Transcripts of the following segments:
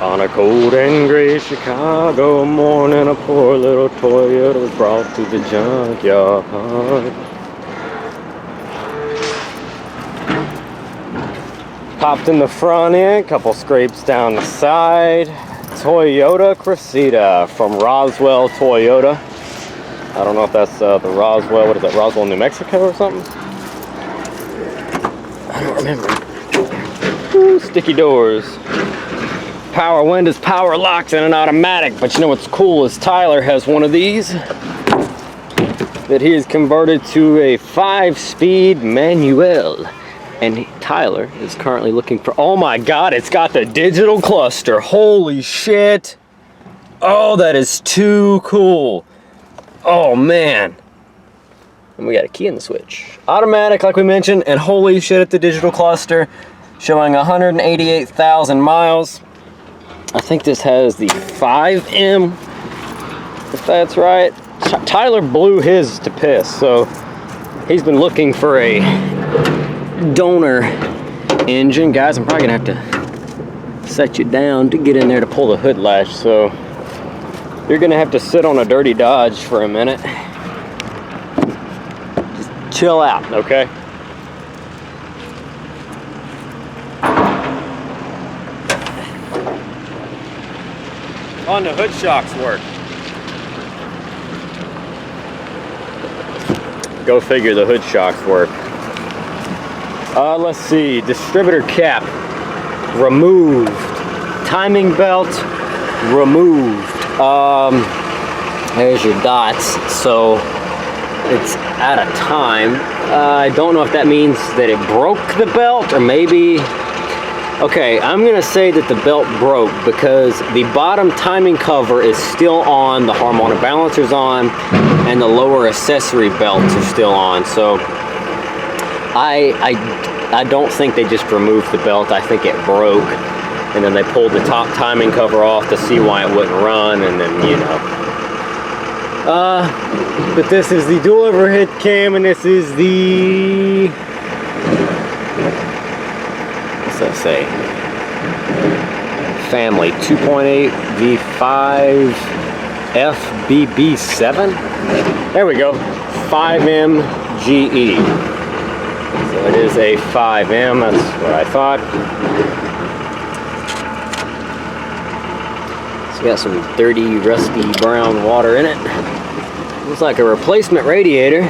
On a cold and gray Chicago morning, a poor little Toyota was brought to the junkyard. Popped in the front end, couple scrapes down the side. Toyota Cressida from Roswell, Toyota. I don't know if that's the Roswell, what is that, Roswell, New Mexico or something? I don't remember. Ooh, sticky doors. Power windows, power locks, and an automatic. But you know what's cool is Tyler has one of these that he has converted to a 5-speed manual. And Tyler is currently looking for, oh my God, it's got the digital cluster. Holy shit. Oh, that is too cool. Oh man. And we got a key in the switch. Automatic, like we mentioned, and holy shit at the digital cluster. Showing 188,000 miles. I think this has the 5M, if that's right. Tyler blew his to piss, so he's been looking for a donor engine. Guys, I'm probably gonna have to set you down to get in there to pull the hood latch, so you're gonna have to sit on a dirty Dodge for a minute. Just chill out, okay? On the hood shocks work. Go figure, the hood shocks work. Let's see, distributor cap removed, timing belt removed. There's your dots, so it's out of time. I don't know if that means that it broke the belt, or maybe, okay, I'm gonna say that the belt broke because the bottom timing cover is still on, the harmonic balancer's on, and the lower accessory belts are still on. So I don't think they just removed the belt. I think it broke, and then they pulled the top timing cover off to see why it wouldn't run, and then, you know. But this is the dual overhead cam, and this is the, what's that say? Family 2.8 V5 FBB7. There we go. 5M GE. So it is a 5M. That's what I thought. It's got some dirty, rusty brown water in it. Looks like a replacement radiator.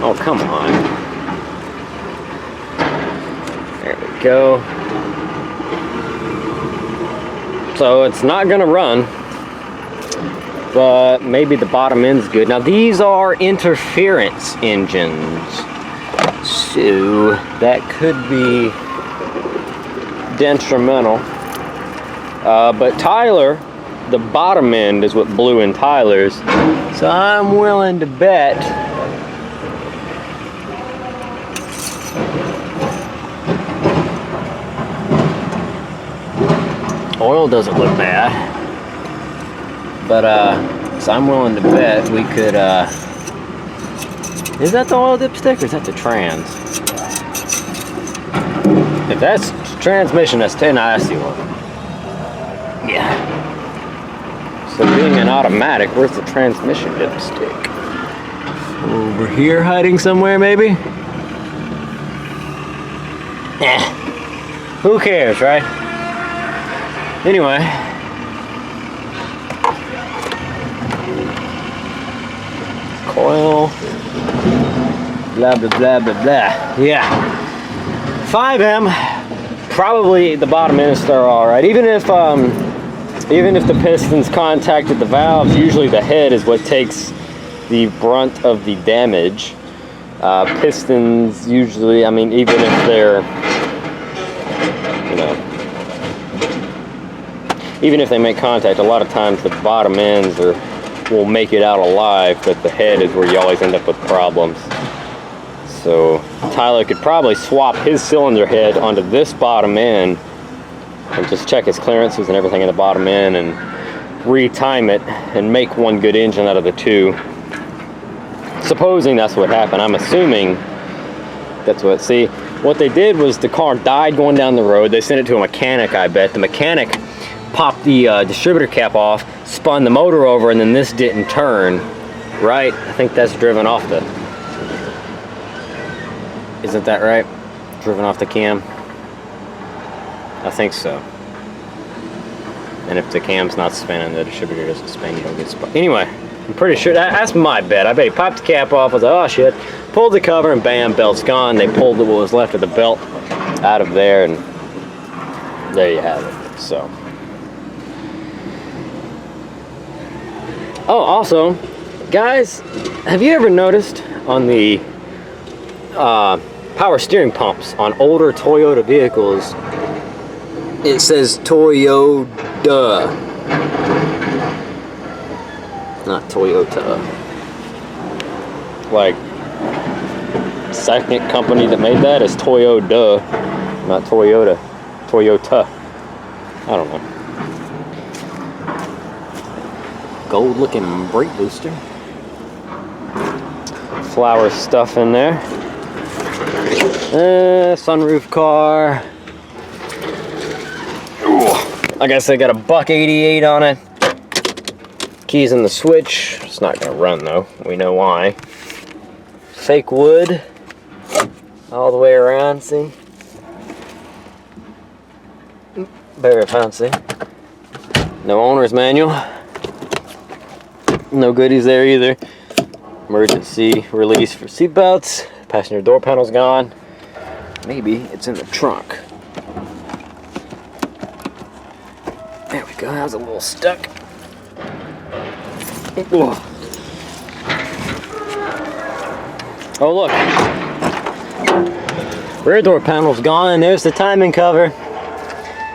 Oh, come on. There we go. So it's not gonna run, but maybe the bottom end's good. Now these are interference engines, so that could be detrimental. But Tyler, the bottom end is what blew in Tyler's, so I'm willing to bet oil doesn't look bad, but so I'm willing to bet we could, is that the oil dipstick or is that the trans? If that's transmission, that's 10, that's the oil. Yeah. So being an automatic, where's the transmission dipstick? Over here hiding somewhere maybe? Eh, who cares, right? Anyway, coil, blah, blah, blah, blah, blah. Yeah, 5M, probably the bottom end is still all right. Even if the pistons contacted the valves, usually the head is what takes the brunt of the damage. Pistons usually, I mean, even if they're, you know, even if they make contact, a lot of times the bottom ends will make it out alive, but the head is where you always end up with problems. So Tyler could probably swap his cylinder head onto this bottom end and just check his clearances and everything in the bottom end and retime it and make one good engine out of the two. Supposing that's what happened. I'm assuming that's what, see, what they did was the car died going down the road. They sent it to a mechanic, I bet. The mechanic popped the distributor cap off, spun the motor over, and then this didn't turn, right? I think that's driven off the, isn't that right? Driven off the cam? I think so. And if the cam's not spinning, the distributor doesn't spin, you don't get spun. Anyway, I'm pretty sure, that's my bet. I bet he popped the cap off, I was like, oh shit. Pulled the cover and bam, belt's gone. They pulled what was left of the belt out of there, and there you have it, so. Oh, also, guys, have you ever noticed on the power steering pumps on older Toyota vehicles, it says Toyota, not Toyota. Like, second company that made that is Toyota, not Toyota. Toyota. I don't know. Gold looking brake booster. Flower stuff in there. Sunroof car. Ooh. I guess they got a $1.88 on it. Keys in the switch. It's not gonna run though. We know why. Fake wood. All the way around, see? Very fancy. No owner's manual. No goodies there either. Emergency release for seatbelts. Passenger door panel's gone. Maybe it's in the trunk. There we go, that was a little stuck. Whoa. Oh look. Rear door panel's gone, and there's the timing cover.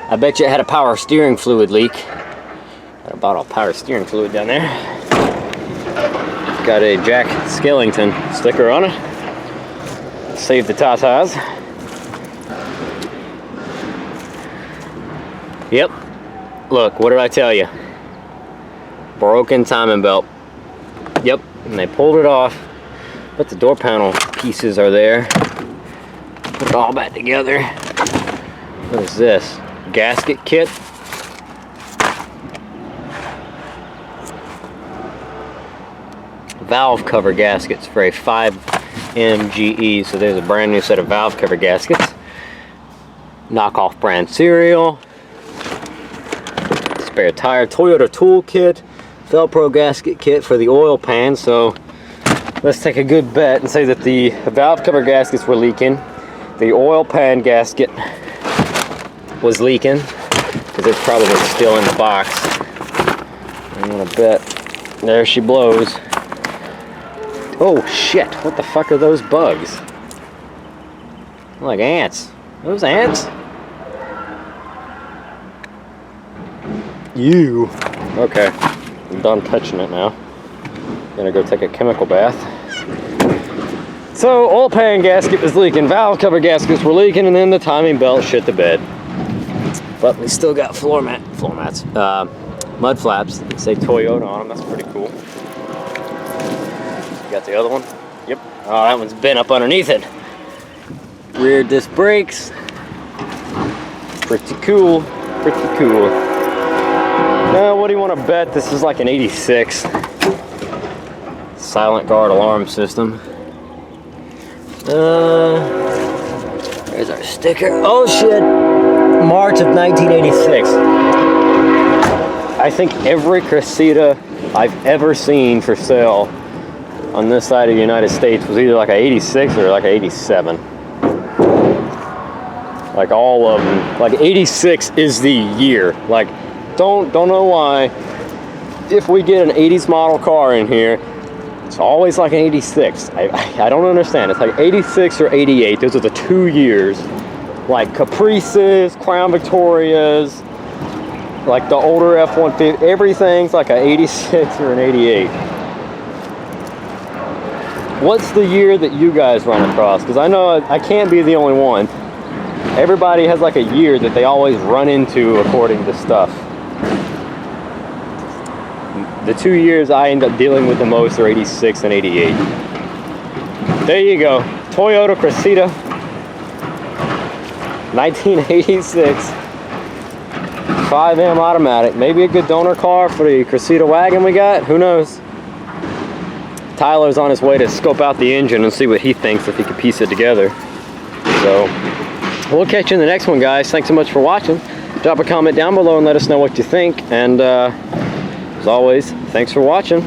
I bet you it had a power steering fluid leak. Got a bottle of power steering fluid down there. Got a Jack Skellington sticker on it. Save the tatas. Yep. Look, what did I tell you? Broken timing belt. Yep, and they pulled it off, but the door panel pieces are there. Put it all back together. What is this? Gasket kit? Valve cover gaskets for a 5MGE. So there's a brand new set of valve cover gaskets. Knockoff brand cereal. Spare tire. Toyota tool kit. Velcro gasket kit for the oil pan. So let's take a good bet and say that the valve cover gaskets were leaking. The oil pan gasket was leaking because it's probably still in the box. I'm gonna bet. There she blows. Oh shit, what the fuck are those bugs? Like ants. Are those ants? You. Okay, I'm done touching it now. Gonna go take a chemical bath. So, oil pan gasket was leaking, valve cover gaskets were leaking, and then the timing belt shit the bed. But we still got mud flaps that say Toyota on them. That's pretty cool. Got the other one. Yep. Oh, that one's bent up underneath it. Rear disc brakes. Pretty cool. Pretty cool. Now, what do you want to bet? This is like an 86. Silent guard alarm system. There's our sticker. Oh shit! March of 1986. I think every Cressida I've ever seen for sale on this side of the United States was either like a 86 or like a 87. Like all of them. Like 86 is the year. Like don't know why. If we get an 80s model car in here, it's always like an 86. I don't understand. It's like 86 or 88. Those are the 2 years. Like Caprices, Crown Victorias, like the older F-150. Everything's like an 86 or an 88. What's the year that you guys run across? Because I know I can't be the only one. Everybody has like a year that they always run into according to stuff. The 2 years I end up dealing with the most are 86 and 88. There you go. Toyota Cressida 1986 5M automatic. Maybe a good donor car for the Cressida wagon we got. Who knows? Tyler's on his way to scope out the engine and see what he thinks if he can piece it together. So we'll catch you in the next one, guys. Thanks so much for watching. Drop a comment down below and let us know what you think. And as always, thanks for watching.